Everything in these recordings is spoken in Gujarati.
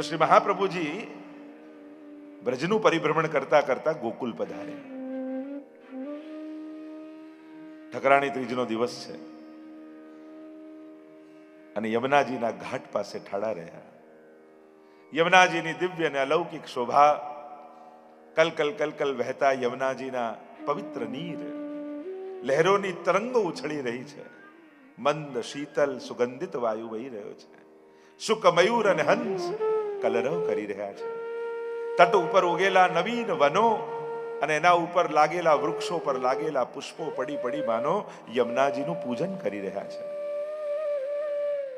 તો શ્રી મહાપ્રભુજી બ્રજનું પરિભ્રમણ કરતા કરતા ગોકુલ પધારે. ઠકરાણી ત્રીજનો દિવસ છે અને યમુનાજીના ઘાટ પાસે ઠાડા રહ્યા. યમુનાજીની દિવ્ય અને અલૌકિક શોભા, કલકલ કલકલ વહેતા યમુનાજીના પવિત્ર નીર, લહેરોની તરંગો ઉછળી રહી છે. મંદ શીતલ સુગંધિત વાયુ વહી રહ્યો છે. શુક મયુર અને હંસ કલરવ કરી રહ્યા છે. તટ ઉપર ઉગેલા નવીન વનો અને એના ઉપર લાગેલા વૃક્ષો પર લાગેલા પુષ્પો પડી પડી માનો યમુનાજીનું પૂજન કરી રહ્યા છે.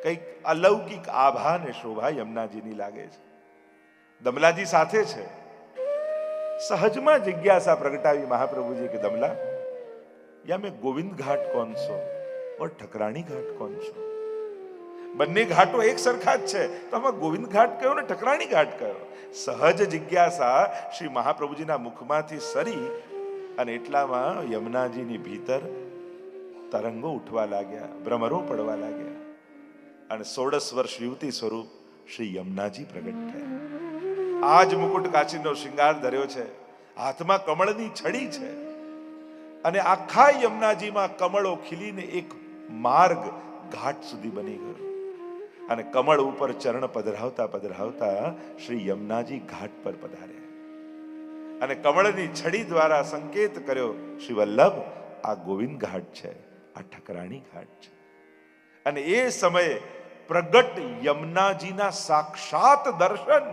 કઈક અલૌકિક આભા ને શોભા યમુનાજીની લાગે છે. દમલાજી સાથે છે. સહજમાં જિજ્ઞાસા પ્રગટાવી મહાપ્રભુજી કે દમલા, યા મેં ગોવિંદ ઘાટ કોણ છો और ઠકરાણી ઘાટ કોણ છો? બંને ઘાટો એક સરખા જ છે, તો આમાં ગોવિંદ ઘાટ કયો ને ઠકરાણી ઘાટ કયો? સહજ જિજ્ઞાસા શ્રી મહાપ્રભુજીના મુખમાંથી સરી અને એટલામાં યમુનાજીની ભીતર તરંગો ઉઠવા લાગ્યા, ભ્રમરો પડવા લાગ્યા અને 16 વર્ષ યુવતી સ્વરૂપ શ્રી યમુનાજી પ્રગટ થયા. આજ મુકુટ કાચીનો શિંગાર ધર્યો છે, હાથમાં કમળની છડી છે અને આખા યમુનાજીમાં કમળો ખીલીને એક માર્ગ ઘાટ સુધી બની ગયો અને કમળ ઉપર ચરણ પધરાવતા પધરાવતા શ્રી યમુનાજી ઘાટ પર પધાર્યા અને કમળની છડી દ્વારા સંકેત કર્યો, શ્રી વલ્લભ, આ ગોવિંદ ઘાટ છે, આ ઠકરાણી ઘાટ છે. અને એ સમયે પ્રગટ યમુનાજીના સાક્ષાત દર્શન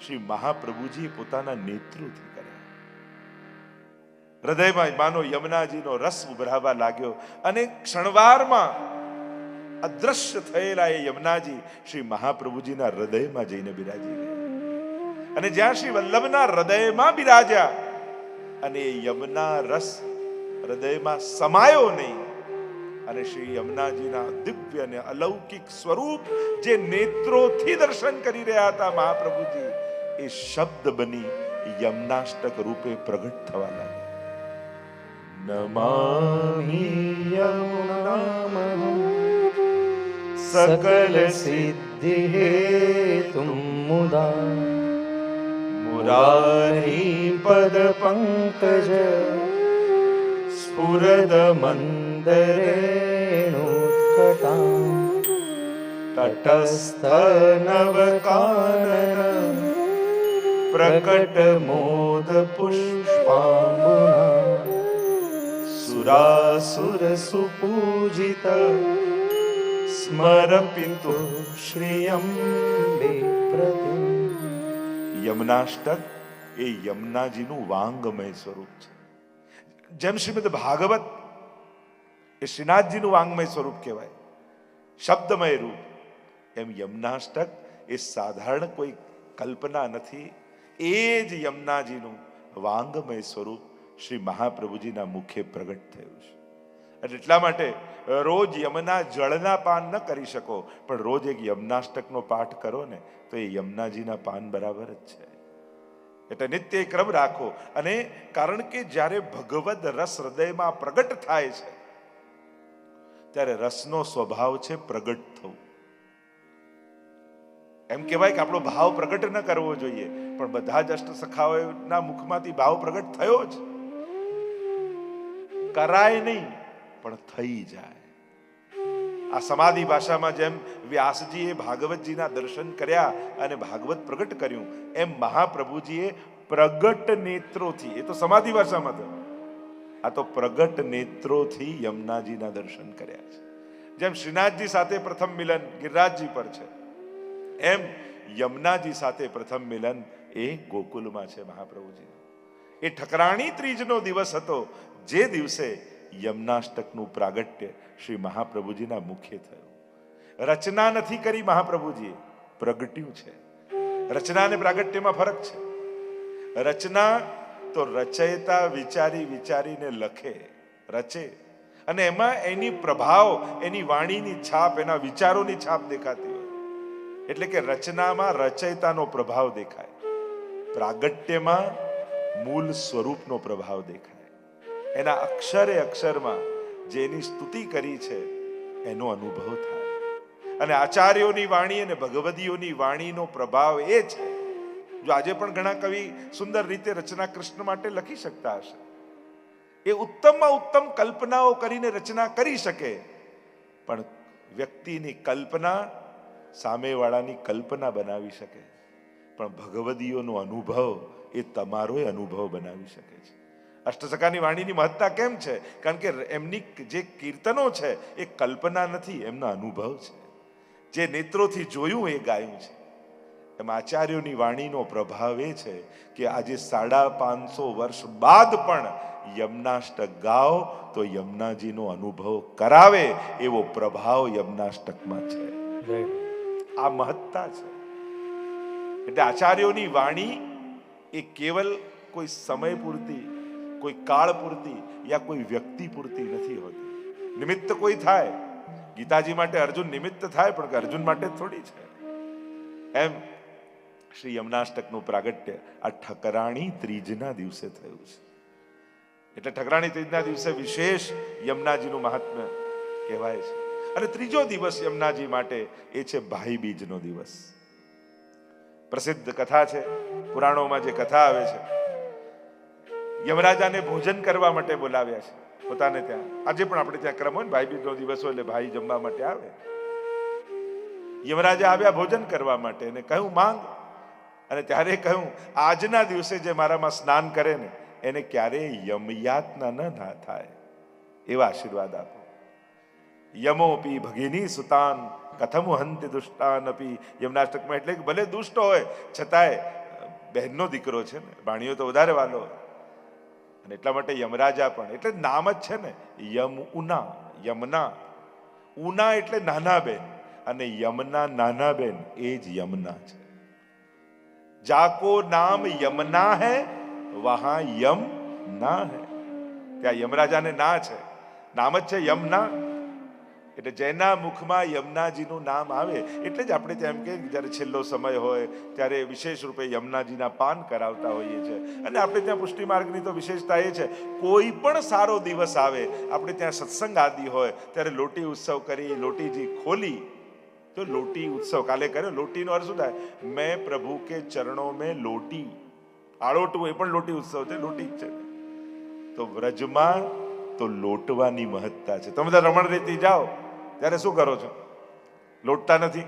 શ્રી મહાપ્રભુજી પોતાના નેત્રોથી કર્યા. હૃદયમાં માનો યમુનાજીનો રસ ઉભરાવા લાગ્યો અને ક્ષણવારમાં અદ્રશ્ય થયેલા એ યમુનાજી શ્રી મહાપ્રભુજીના હૃદયમાં જઈને બિરાજી ગયા અને જ્યાં શ્રી વલ્લભના હૃદયમાં બિરાજ્યા અને એ યમુના રસ હૃદયમાં સમાયો નહીં અને શ્રી યમુનાજીના દિવ્ય અને અલૌકિક સ્વરૂપ જે નેત્રોથી દર્શન કરી રહ્યા હતા મહાપ્રભુજી, એ શબ્દ બની યમુનાષ્ટક રૂપે પ્રગટ થવા લાગ્યા. નમામિ યમુનામહં सकल सिद्धि हेतुं मुदा मुरारी पद पंकज स्फुरद मंदरेणुत्कटां तटस्थ नवकानन प्रकट मोद पुष्पाम्बुना सुरासुर सुपूजित स्मरपितु श्रियम्बे प्रति. યમુનાષ્ટક એ યમુનાજીનું વાંગમય સ્વરૂપ છે. જેમ શ્રીમદ ભાગવત એ શ્રીનાથજીનું વાંગમય સ્વરૂપ કહેવાય, શબ્દમય રૂપ, એમ યમુનાષ્ટક એ સાધારણ કોઈ કલ્પના નથી. એ જ યમુનાજીનું વાંગમય સ્વરૂપ શ્રી મહાપ્રભુજીના મુખે પ્રગટ થયું છે. અને એટલા માટે રોજ યમુના જળના પાન ન કરી શકો, પણ રોજ એક યમુનાષ્ટકનો પાઠ કરો ને તો એ યમુનાજીના પાન બરાબર જ છે. એટલે નિત્ય ક્રમ રાખો. અને કારણ કે જ્યારે ભગવદ રસ હૃદયમાં પ્રગટ થાય છે ત્યારે રસનો સ્વભાવ છે પ્રગટ થવું. એમ કહેવાય કે આપણો ભાવ પ્રગટ ન કરવો જોઈએ, પણ બધા જ અષ્ટ સખાઓના મુખમાંથી ભાવ પ્રગટ થયો જ. કરાય નહીં પણ થઈ જાય. આ સમાધિ ભાષામાં જેમ વ્યાસજીએ ભાગવતજીના દર્શન કર્યા અને ભાગવત પ્રગટ કર્યું, એમ મહાપ્રભુજીએ પ્રગટ નેત્રોથી, એ તો સમાધિ ભાષામાં થયું, આ તો પ્રગટ નેત્રોથી યમુનાજીના દર્શન કર્યા છે. જેમ શ્રીનાથજી સાથે પ્રથમ મિલન ગિરિરાજજી પર છે, એમ યમુનાજી સાથે પ્રથમ મિલન એ ગોકુલમાં છે મહાપ્રભુજી. એ ઠકરાણી ત્રીજનો દિવસ હતો, જે દિવસે યમુનાષ્ટકનું પ્રાગટ્ય શ્રી મહાપ્રભુજીના મુખે થયું. રચના નથી કરી મહાપ્રભુજીએ, પ્રગટ્યું છે. રચના અને પ્રાગટ્યમાં ફરક છે. રચના તો રચયિતા વિચારી વિચારીને લખે, રચે, અને એમાં એની પ્રભાવ, એની વાણીની છાપ, એના વિચારોની છાપ દેખાતી હોય, એટલે કે રચનામાં રચયિતાનો પ્રભાવ દેખાય, પ્રાગટ્યમાં મૂળ સ્વરૂપનો પ્રભાવ દેખાય. એના અક્ષરે અક્ષરમાં જેની સ્તુતિ કરી છે એનો અનુભવ થાય. અને આચાર્યોની વાણી અને ભગવદીઓની વાણીનો પ્રભાવ એ છે. જો આજે પણ ઘણા કવિ સુંદર રીતે રચના કૃષ્ણ માટે લખી શકતા હશે, એ ઉત્તમમાં ઉત્તમ કલ્પનાઓ કરીને રચના કરી શકે, પણ વ્યક્તિની કલ્પના સામેવાળાની કલ્પના બનાવી શકે, પણ ભગવદીઓનો અનુભવ એ તમારો અનુભવ બનાવી શકે છે. અષ્ટસખાની વાણીની મહત્તા કેમ છે? કારણ કે એમની જે કીર્તનો છે એ કલ્પના નથી, એમના અનુભવ છે. જે નેત્રોથી જોયું એ ગાયું છે. એમ આચાર્યોની વાણીનો પ્રભાવ એ છે કે આજે 550 વર્ષ બાદ પણ યમનાષ્ટક ગાઓ તો યમુનાજીનો અનુભવ કરાવે એવો પ્રભાવ યમનાષ્ટકમાં છે. આ મહત્તા છે. એટલે આચાર્યોની વાણી એ કેવલ કોઈ સમય પૂરતી, કોઈ કાળ પૂરતી યા કોઈ વ્યક્તિ પૂરતી નથી હોતી. નિમિત્ત કોઈ થાય, ગીતાજી માટે અર્જુન નિમિત્ત થાય, પણ અર્જુન માટે થોડી છે. એમ શ્રી યમનાષ્ટકનું પ્રાગટ્ય આ ઠકરાણી ત્રીજના દિવસે થયું છે. એટલે ઠકરાણી ત્રીજના દિવસે વિશેષ યમુનાજીનું મહાત્મ્ય કહેવાય છે. અને ત્રીજો દિવસ યમુનાજી માટે એ છે ભાઈ બીજનો દિવસ. પ્રસિદ્ધ કથા છે, પુરાણોમાં જે કથા આવે છે, યમરાજાને ભોજન કરવા માટે બોલાવ્યા છે પોતાને ત્યાં. આજે પણ આપણે ત્યાં ક્રમ હોય ને, ભાઈ બીજનો દિવસ હોય એટલે ભાઈ જમવા માટે આવે. યમરાજા આવ્યા ભોજન કરવા માટે અને કહ્યું માંગ. અને ત્યારે કહ્યું આજના દિવસે જે મારામાં સ્નાન કરે ને એને ક્યારેય યમયાતના ન થાય એવા આશીર્વાદ આપો. યમોપી ભગિની સુતાન કથમ હંતિ દુષ્ટાન અપી. યમનાષ્ટકમાં એટલે કે ભલે દુષ્ટ હોય છતાંય બહેનનો દીકરો છે ને, ભાણીઓ તો વધારે વાલો હોય. અને એટલા માટે યમરાજા પણ, એટલે નામ જ છે ને યમુના, યમના. ઉના એટલે નાના બેન, અને યમના નાના બેન એ જ યમુના છે. જાકો નામ યમના હૈ વહાં યમ ના હૈ. ત્યાં યમરાજાને ના છે, નામ જ છે યમના. એટલે જેના મુખમાં યમુનાજીનું નામ આવે એટલે જ આપણે ત્યાં એમ કે જ્યારે છેલ્લો સમય હોય ત્યારે વિશેષ રૂપે યમુનાજીના પાન કરાવતા હોઈએ છીએ. અને આપણે ત્યાં પુષ્ટિ માર્ગની તો વિશેષતા એ છે, કોઈ પણ સારો દિવસ આવે, આપણે ત્યાં સત્સંગ આદિ હોય ત્યારે લોટી ઉત્સવ કરી, લોટીજી ખોલી. તો લોટી ઉત્સવ કાલે કર્યો. લોટીનો અર્થ શું થાય? મેં પ્રભુ કે ચરણો મેં લોટી. આળોટવું એ પણ લોટી ઉત્સવ છે, લોટી જ છે. તો વ્રજમાં તો લોટવાની મહત્તા છે. તમે બધા રમણ રેતી જાઓ ત્યારે શું કરો છો? લોટતા નથી.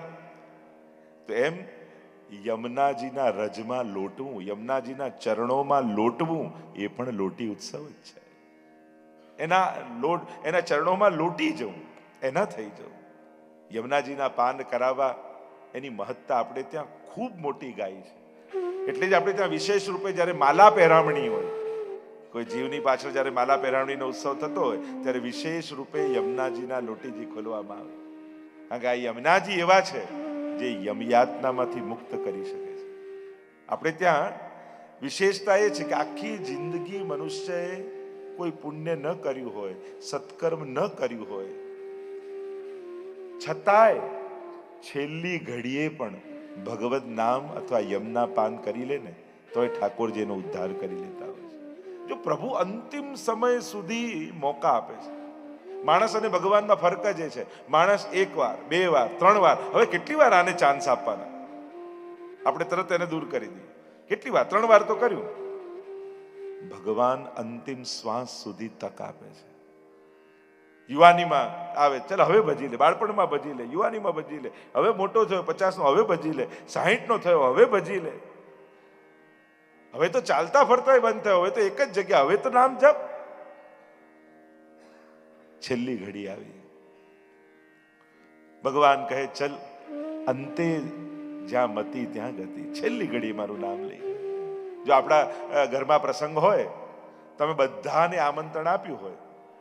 તો એમ યમુનાજીના રજમાં લોટવું, યમુનાજીના ચરણોમાં લોટવું એ પણ લોટી ઉત્સવ જ છે. એના ચરણોમાં લોટી જવું, એના થઈ જવું. યમુનાજીના પાન કરાવવા એની મહત્તા આપણે ત્યાં ખૂબ મોટી ગાઈ છે. એટલે જ આપણે ત્યાં વિશેષ રૂપે જ્યારે માલા પહેરામણી હોય, કોઈ જીવની પાછળ જ્યારે માલા પહેરામણીનો ઉત્સવ થતો હોય ત્યારે વિશેષ રૂપે યમુનાજીના લોટીજી ખોલવામાં આવે. કારણ કે આ યમુનાજી એવા છે જે યમયાતનામાંથી મુક્ત કરી શકે છે. આપણે ત્યાં વિશેષતા એ છે કે આખી જિંદગી મનુષ્યએ કોઈ પુણ્ય ન કર્યું હોય, સત્કર્મ ન કર્યું હોય, છતાંય છેલ્લી ઘડીએ પણ ભગવદ નામ અથવા યમના પાન કરી લે ને તો એ ઠાકોરજીનો ઉદ્ધાર કરી લેતા હોય છે. જો પ્રભુ અંતિમ સમય સુધી મોકા આપે છે. માણસ અને ભગવાનમાં ફરક જ છે. માણસ 1 વાર, 2 વાર, 3 વાર, હવે કેટલી વાર આને ચાન્સ આપવાના? આપણે તરત એને દૂર કરી દઈએ. કેટલી વાર? 3 વાર તો કર્યું. ભગવાન અંતિમ શ્વાસ સુધી તક આપે છે. યુવાનીમાં આવે, ચાલ હવે ભજી લે, બાળપણમાં ભજી લે, યુવાનીમાં ભજી લે, હવે મોટો થયો 50નો હવે ભજી લે, 60નો થયો હવે ભજી લે, હવે તો ચાલતા ફરતા બંધ થયો, હવે તો એક જ જગ્યા, હવે તો નામ જપ. છેલ્લી ઘડી આવી, ભગવાન કહે ચલ અંતે જ્યાં મતી ત્યાં ગતિ. છેલ્લી ઘડી મારું નામ લઈ. જો આપણા ઘરમાં પ્રસંગ હોય, તમે બધાને આમંત્રણ આપ્યું હોય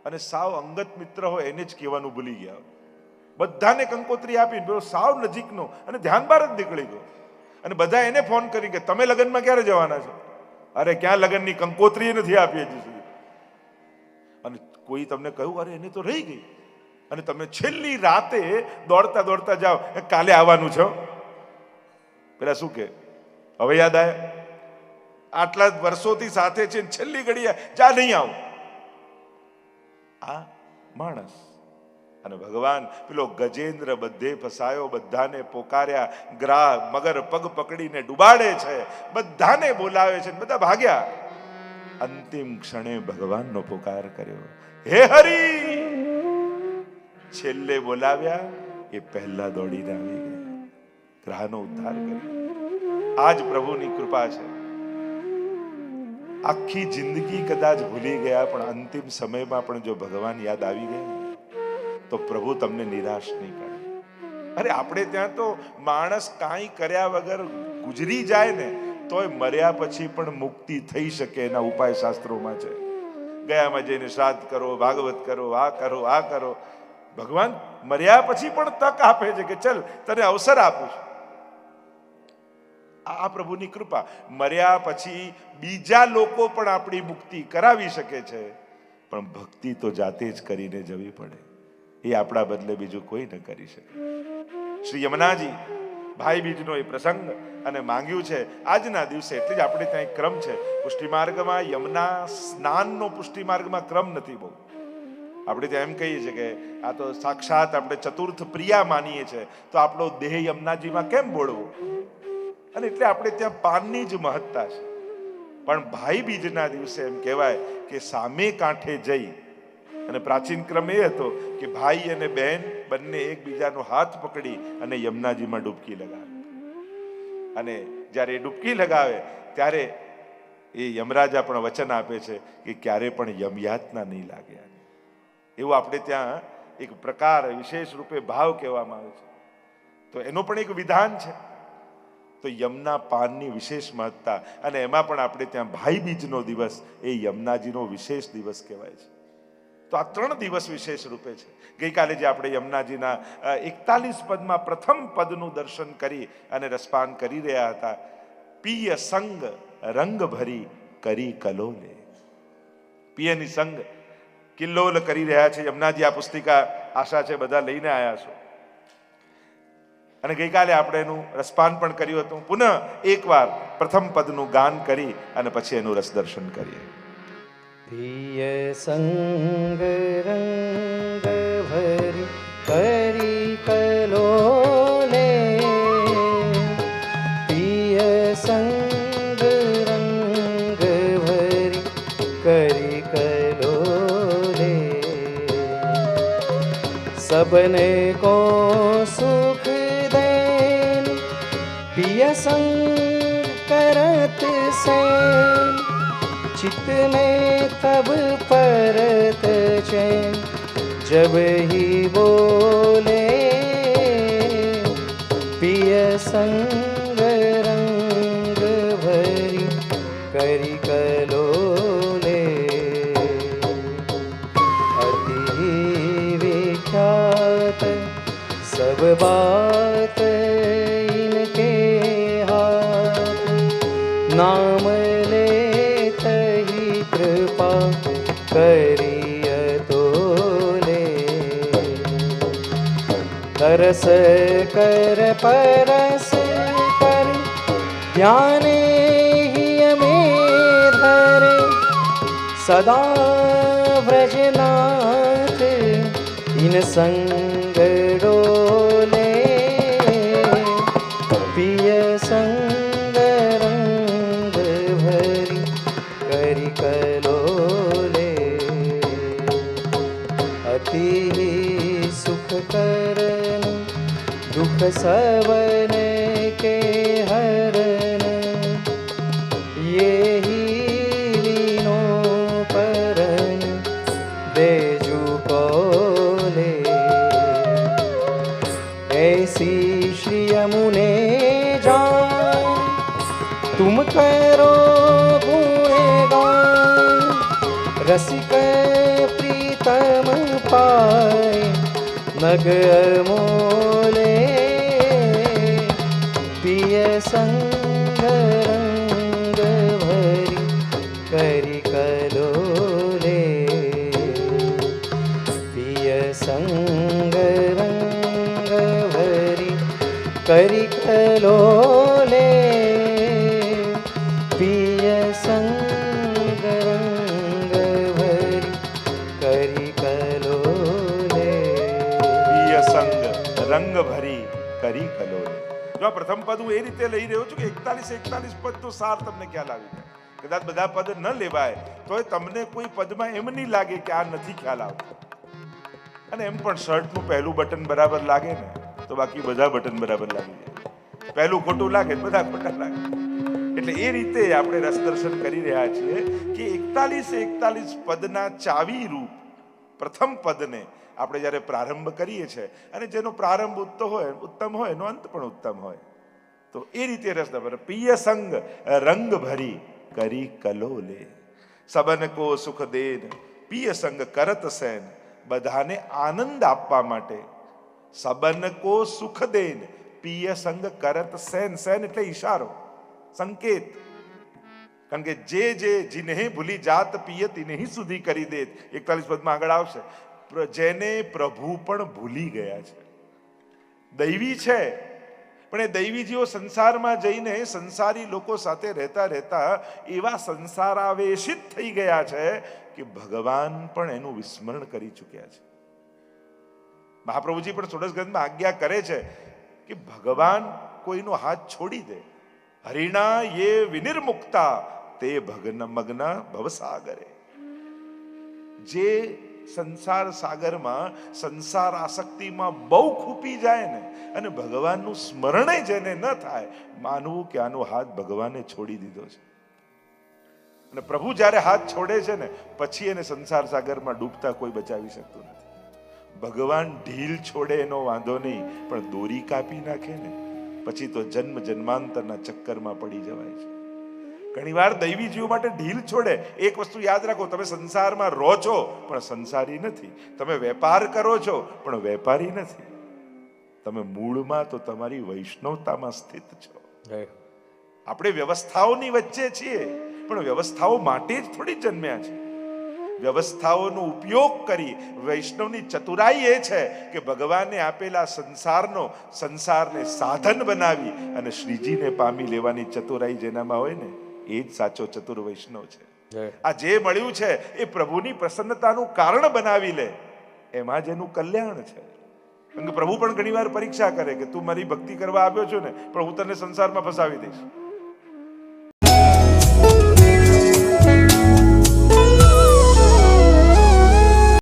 અને સાવ અંગત મિત્ર હોય એને જ કહેવાનું ભૂલી ગયા હોય, બધાને કંકોત્રી આપીને પેલો સાવ નજીકનો અને ધ્યાન બહાર જ નીકળી ગયો, અને બધા એને ફોન કરી કે તમે લગ્નમાં ક્યારે જવાના છો? અરે ક્યાં લગ્નની કંકોત્રી નથી આપી હજી સુધી. અને કોઈ તમને કહ્યું અરે એને તો રહી ગઈ, અને તમે છેલ્લી રાતે દોડતા દોડતા જાઓ કાલે આવવાનું છે. પેલા શું કે હવે યાદ આવે? આટલા વર્ષોથી સાથે છે, છેલ્લી ઘડીએ જા નહીં આવું. આ માણસ અને ભગવાન પેલો ગજેન્દ્ર બધે ફસાયો, બધાને પોકાર્યા, ગ્રાહ મગર પગ પકડીને ડુબાડે છે, બધાને બોલાવે છે, બધા ભાગ્યા. અંતિમ ક્ષણે ભગવાનનો પોકાર કર્યો, હે હરી. છેલ્લે બોલાવ્યા એ પહેલા દોડીને આવી ગયા, ગ્રહનો ઉદ્ધાર કર્યો. આજ પ્રભુની કૃપા છે. આખી જિંદગી કદાચ ભૂલી ગયા, પણ અંતિમ સમયમાં પણ જો ભગવાન યાદ આવી ગયા તો પ્રભુ તમને નિરાશ નહીં કરે. અરે આપણે ત્યાં તો માણસ કાંઈ કર્યા વગર ગુજરી જાય ને તોય મર્યા પછી પણ મુક્તિ થઈ શકે એના ઉપાય શાસ્ત્રોમાં છે. ગયામાં જઈને શ્રાદ્ધ કરો, ભાગવત કરો, આ કરો, આ કરો. ભગવાન મર્યા પછી પણ તક આપે છે કે ચલ તને અવસર આપું છું. આ પ્રભુની કૃપા. મર્યા પછી બીજા લોકો પણ આપણી મુક્તિ કરાવી શકે છે, પણ ભક્તિ તો જાતે જ કરીને જવી પડે. એ આપણા બદલે બીજું કોઈ ન કરી શકે. શ્રી યમુનાજી ભાઈ બીજનો એ પ્રસંગ અને માંગ્યું છે આજના દિવસે. એટલે જ આપણે ત્યાં એક ક્રમ છે પુષ્ટિ માર્ગમાં. યમુના સ્નાનનો પુષ્ટિ માર્ગમાં ક્રમ નથી બહુ. આપણે ત્યાં એમ કહીએ છીએ કે આ તો સાક્ષાત આપણે ચતુર્થ પ્રિયા માનીએ છીએ, તો આપણો દેહ યમુનાજીમાં કેમ બોળવો? અને એટલે આપણે ત્યાં પાનની જ મહત્તા છે. પણ ભાઈ બીજના દિવસે એમ કહેવાય કે સામે કાંઠે જઈ, અને પ્રાચીન ક્રમ એ હતો કે ભાઈ અને બહેન બંને એકબીજાનો હાથ પકડી અને યમુનાજીમાં ડૂબકી લગાવે. અને જ્યારે એ ડૂબકી લગાવે ત્યારે એ યમરાજા પણ વચન આપે છે કે ક્યારે પણ યમયાતના નહીં લાગે. એવું આપણે ત્યાં એક પ્રકાર વિશેષ રૂપે ભાવ કહેવામાં આવે છે. તો એનો પણ એક વિધાન છે. તો યમુના પાનની વિશેષ મહત્તા, અને એમાં પણ આપણે ત્યાં ભાઈ બીજનો દિવસ એ યમુનાજીનો વિશેષ દિવસ કહેવાય છે. તો આ 3 દિવસ વિશેષ રૂપે છે. ગઈકાલે જે આપણે યમુનાજીના 41 પદમાં પ્રથમ પદનું દર્શન કરી અને રસપાન કરી રહ્યા હતા. પિય સંગ રંગ ભરી કરી કલોલે. પિયની સંગ કિલ્લોલ કરી રહ્યા છે યમુનાજી. આ પુસ્તિકા આશા છે બધા લઈને આવ્યા છો. અને ગઈકાલે આપણે એનું રસપાન પણ કર્યું હતું. પુનઃ એકવાર પ્રથમ પદનું ગાન કરી અને પછી એનું રસ દર્શન કરીએ. પિય સંગ રંગ ભરી કરી કલોલે. પિય સંગ રંગ ભરી કરી કલોલે. सबने को सुख देन पिय संग करत से. चित्त में तब परत चैन जब ही बोले. पिय संग रंग भरी करी कलोले. अति विख्यात सब बात इनके हाथ. नाम लेत ही कृपा करिय तोले. तरस कर परस कर ध्यान ही में धरे. सदा व्रजनाथ इन संग डोले. पिय संग रंग भरी करी कलोले. अति सुख करन दुख सवन के हरन. ये ही लीनो परन देजू कोले. ऐसी श्री यमुने जान तुम करो गुणगान. रसिक प्रीतम पाए नग अमोले. पिय संग रंग भरी करी कलोले. पिय संग रंग भरी करी कलोले. पिय संग रंग भरी करी कलोले. રંગ ભરી કરી કલોલ. જો આ પ્રથમ પદ હું એ રીતે લઈ રહ્યો છું કે 41 પદ તો સાર તમને ખ્યાલ આવી જાય. કદાચ બધા પદ ન લેવાય તોય તમને કોઈ પદમાં એમ નહીં લાગે કે આ નથી ખ્યાલ આવતો. અને એમ પણ શર્ટનું પહેલું બટન બરાબર લાગે ને તો બાકી બધા બટન બરાબર લાગી જાય. પહેલું ખોટું લાગે બધા ખોટા લાગે. એટલે એ રીતે આપણે રસ દર્શન કરી રહ્યા છીએ કે 41 પદના ચાવી રૂપ પ્રથમ પદને આપણે જ્યારે પ્રારંભ કરીએ છીએ અને જેનો પ્રારંભ ઉત્તમ હોય એનો અંત પણ ઉત્તમ હોય તો એ રીતે રસ દર્શન. પિય સંગ રંગ ભરી કરી કલોલે, સબન કો સુખ દેન પિય સંગ કરત સેન. બધાને આનંદ આપવા માટે સબન કો સુખ દેન પિય સંગ કરત સેન. સેન એટલે ઈશારો, સંકેત. કારણ કે જે જીને ભૂલી જાત પિય તિને સુધી કરી દે. 41 પદમાં આગળ આવશે જેને પ્રભુ પણ ભૂલી ગયા છે. દૈવી છે પણ એ દૈવી જીવો સંસારમાં જઈને સંસારી લોકો સાથે રહેતા રહેતા એવા સંસારાવેશિત થઈ ગયા છે કે ભગવાન પણ એનું વિસ્મરણ કરી ચૂક્યા છે. મહાપ્રભુજી પણ ષોડશ ગ્રંથમાં આજ્ઞા કરે છે કે ભગવાન કોઈનો હાથ છોડી દે. હરિણા યે વિનિર્મુક્તા તે મગ્ન ભવસાગરે. જે સંસાર સાગરમાં સંસાર આસક્તિમાં બહુ ખૂપી જાય ને અને ભગવાનનું સ્મરણ જેને ન થાય માનવું કે આનો હાથ ભગવાને છોડી દીધો છે. અને પ્રભુ જ્યારે હાથ છોડે છે ને પછી એને સંસાર સાગરમાં ડૂબતા કોઈ બચાવી શકતું નથી. ભગવાન ઢીલ છોડે એનો વાંધો નહીં પણ દોરી કાપી નાખે ને પછી તો જન્મ જન્માંતરના ચક્કરમાં પડી જવાય છે. ઘણી વાર દૈવી જીવો માટે ઢીલ છોડે. એક વસ્તુ યાદ રાખો, તમે સંસારમાં રહો છો પણ સંસારી નથી. તમે વેપાર કરો છો પણ વેપારી નથી. તમે મૂળમાં તો તમારી વૈષ્ણવતામાં સ્થિત છો. આપણે વ્યવસ્થાઓની વચ્ચે છીએ પણ વ્યવસ્થાઓ માટે જ થોડી જન્મ્યા છે. વ્યવસ્થાઓનો ઉપયોગ કરી વૈષ્ણવની ચતુરાઈ એ છે કે ભગવાને આપેલા સંસારને સાધન બનાવી અને શ્રીજીને પામી લેવાની ચતુરાઈ જેનામાં હોય ને એ જ સાચો ચતુર વૈષ્ણવ છે. આ જે મળ્યું છે એ પ્રભુની પ્રસન્નતાનું કારણ બનાવી લે એમાં જ એનું કલ્યાણ છે. કારણ કે પ્રભુ પણ ઘણી વાર પરીક્ષા કરે કે તું મારી ભક્તિ કરવા આવ્યો છો ને પણ હું તને સંસારમાં ફસાવી દઈશ.